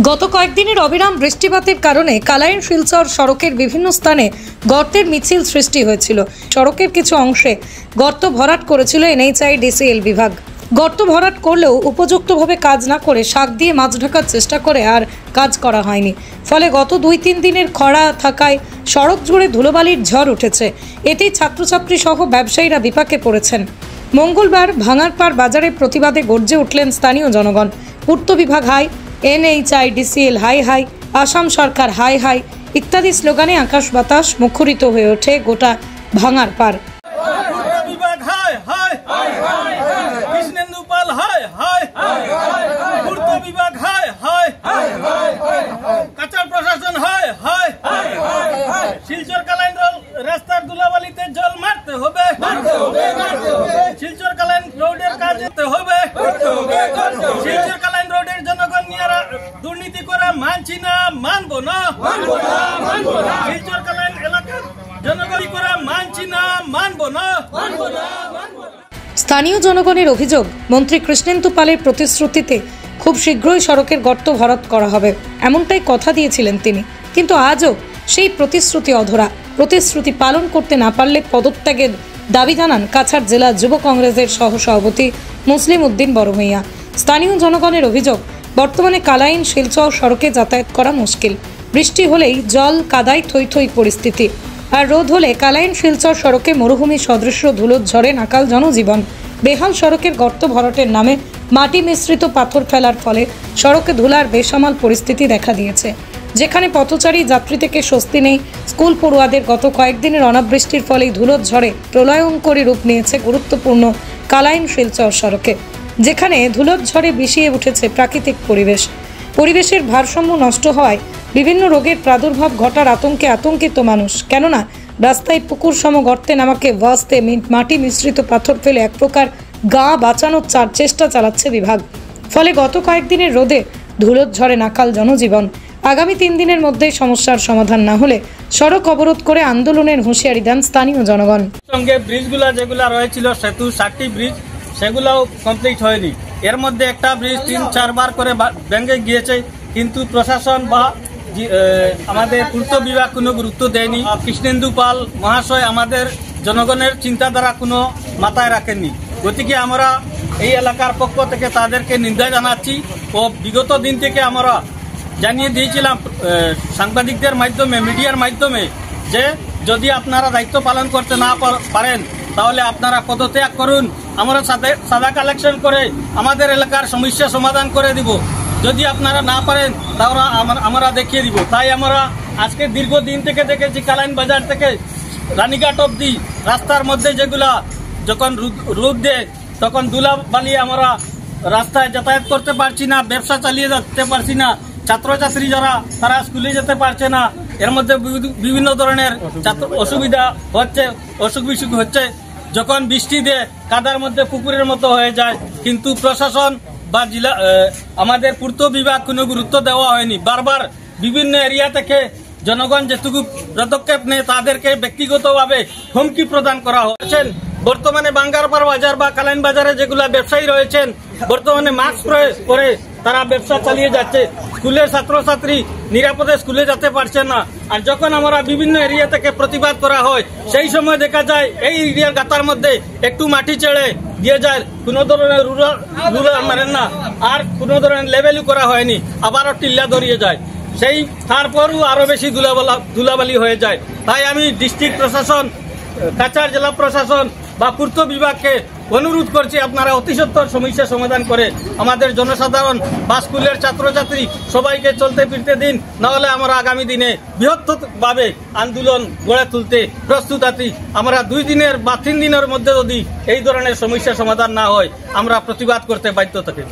গত কয়েকদিনের অবিরাম বৃষ্টিপাতের কারণে কালাইন শিলচর সড়কের বিভিন্ন স্থানে গর্তের মিছিল সৃষ্টি হয়েছিল। সড়কের কিছু অংশে গর্ত ভরাট করেছিল NHIDCL বিভাগ। গর্ত ভরাট করলেও উপযুক্তভাবে কাজ না করে শাক দিয়ে মাছ ঢাকার চেষ্টা করে আর কাজ করা হয়নি। ফলে গত 2-3 দিনের খরা থাকায় সড়ক জুড়ে ধুলোবালির ঝড় উঠেছে। এতেই ছাত্রছাত্রী সহ ব্যবসায়ীরা বিপাকে পড়েছেন। মঙ্গলবার ভাঙারপাড় বাজারে প্রতিবাদে গর্জে উঠলেন স্থানীয় জনগণ। পূর্ত বিভাগ হাই, NHIDCL হাই হাই, আসাম সরকার হাই হাই ইত্যাদি স্লোগানে আকাশ বাতাস মুখরিত হয়ে ওঠে গোটা ভাঙারপাড়। শিলচর কালাইন রাস্তার ধুলাবালিতে জল মারতে হবে, শিলচর কালাইন রোডের কাজ যেতে হবে, শিলচর কালাইন রোডের জনগণ নিয়ে দুর্নীতি করা মানছি না, মানবো না, শিলচর কালাইন এলাকার জনগণ করা মানছি না, মানবো না। স্থানীয় জনগণের অভিযোগ, মন্ত্রী কৃষ্ণেন্দু পালের প্রতিশ্রুতিতে খুব শীঘ্রই সড়কের গর্ত ভরাট করা হবে, এমনটাই কথা দিয়েছিলেন তিনি। কিন্তু আজও সেই প্রতিশ্রুতি অধরা। প্রতিশ্রুতি পালন করতে না পারলে পদত্যাগের দাবি জানান কাছাড় জেলা যুব কংগ্রেসের সহসভাপতি মুসলিম উদ্দিন বড়ভূঁইয়া। স্থানীয় জনগণের অভিযোগ, বর্তমানে কালাইন শিলচর সড়কে যাতায়াত করা মুশকিল। বৃষ্টি হলেই জল কাদায় থই থই পরিস্থিতি, আর রোদ হলে কালাইন শিলচর সড়কে মরুভূমি সদৃশ্য ধুলোর ঝড়ে নাকাল জনজীবন। বেহাল সড়কের গর্ত ভরাটের নামে মাটি মিশ্রিত পাথর ফেলার ফলে সড়কে ধুলার বেসামাল পরিস্থিতি দেখা দিয়েছে, যেখানে পথচারী যাত্রী থেকে স্বস্তি নেই। স্কুল পড়ুয়াদের গত কয়েকদিনের অনাবৃষ্টির ফলেই ধুলোর ঝড়ে প্রলয়ঙ্করী রূপ নিয়েছে গুরুত্বপূর্ণ কালাইন শিলচর সড়কে, যেখানে ধুলোর ঝড়ে বিষিয়ে উঠেছে প্রাকৃতিক পরিবেশের ভারসাম্য নষ্ট হওয়ায় বিভিন্ন রোগের প্রাদুর্ভাব ঘটার আতঙ্কে আতঙ্কিত মানুষ। কেননা রাস্তায় পুকুর সম গর্তে নামাকে ভাসতে মাটি মিশ্রিত পাথর ফেলে এক প্রকার গা বাঁচানোর চেষ্টা চালাচ্ছে বিভাগ। ফলে গত কয়েকদিনের রোদে ধুলোর ঝড়ে নাকাল জনজীবন। আগামী 3 দিনের মধ্যেই সমস্যার সমাধান না হলে সড়ক অবরোধ করে আন্দোলনের হুঁশিয়ারি দেন স্থানীয় জনগণ। সঙ্গে ব্রিজগুলা যেগুলা রয়েছিল সেতু 7টি ব্রিজ, সেগুলাও কমপ্লিট হয়নি। এর মধ্যে একটা ব্রিজ 3-4 বার করে ভেঙে গিয়েছে, কিন্তু প্রশাসন বা আমাদের পূর্ত বিভাগ কোনো গুরুত্ব দেয়নি। কৃষ্ণেন্দু পাল মহাশয় আমাদের জনগণের চিন্তাধারা কোনো মাথায় রাখেননি। গতিকে আমরা এই এলাকার পক্ষ থেকে তাদেরকে নিন্দা জানাচ্ছি ও বিগত দিন থেকে আমরা জানিয়ে দিয়েছিলাম সাংবাদিকদের মাধ্যমে, মিডিয়ার মাধ্যমে, যে যদি আপনারা দায়িত্ব পালন করতে না পারেন তাহলে আপনারা পদত্যাগ করুন, আমরা সাদা কালেকশন করে আমাদের এলাকার সমস্যা সমাধান করে দিব। যদি আপনারা না পারেন তাহলে আমরা দেখিয়ে দিব। তাই আমরা আজকে দীর্ঘদিন থেকে দেখেছি কালাইন বাজার থেকে রানীঘাট অবধি রাস্তার মধ্যে যেগুলা যখন রোদ দেয় তখন ধুলাবালি আমরা রাস্তায় যাতায়াত করতে পারছি না, ব্যবসা চালিয়ে যেতে পারছি না, ছাত্রছাত্রী যারা তারা স্কুলে যেতে পারছে না। এর মধ্যে বিভিন্ন ধরনের অসুবিধা হচ্ছে, অসুখ বিসুখ হচ্ছে। যখন বৃষ্টি দিয়ে কাদার মধ্যে পুকুরের মতো হয়ে যায়, কিন্তু প্রশাসন বা জেলা আমাদের পূর্ত বিভাগ কোনো গুরুত্ব দেওয়া হয়নি। বারবার বিভিন্ন এরিয়া থেকে জনগণ যেটুকু পদক্ষেপ নেয় তাদেরকে ব্যক্তিগতভাবে হুমকি প্রদান করা হচ্ছে। বর্তমানে ভাঙ্গারপাড় বাজার বা কালাইন বাজারে যেগুলা ব্যবসায়ী রয়েছেন, বর্তমানে মাস্ক পরে তারা ব্যবসা চালিয়ে যাচ্ছে। স্কুলের ছাত্রছাত্রী নিরাপদে স্কুলে যেতে পারছে না। আর যখন আমরা বিভিন্ন এরিয়া থেকে প্রতিবাদ করা হয়, সেই সময় দেখা যায় এই এরিয়ার গাতার মধ্যে একটু মাটি ছেড়ে দিয়ে যায়, কোনো ধরনের রুলার মারেন না, আর কোনো ধরনের লেভেলও করা হয়নি, আবারও টিল্লা ধরিয়ে যায়। সেই তারপরও আরো বেশি ধুলাবালি হয়ে যায়। তাই আমি ডিস্ট্রিক্ট প্রশাসন, কাছাড় জেলা প্রশাসন বা পূর্ত বিভাগকে অনুরোধ করছি, আপনারা অতি সত্বর সমস্যা সমাধান করে আমাদের জনসাধারণ বা স্কুলের ছাত্রছাত্রী সবাইকে চলতে ফিরতে দিন, নাহলে আমরা আগামী দিনে বৃহত্তরভাবে আন্দোলন গড়ে তুলতে প্রস্তুত আছি। আমরা 2 দিনের বা 3 দিনের মধ্যে যদি এই ধরনের সমস্যা সমাধান না হয় আমরা প্রতিবাদ করতে বাধ্য থাকি।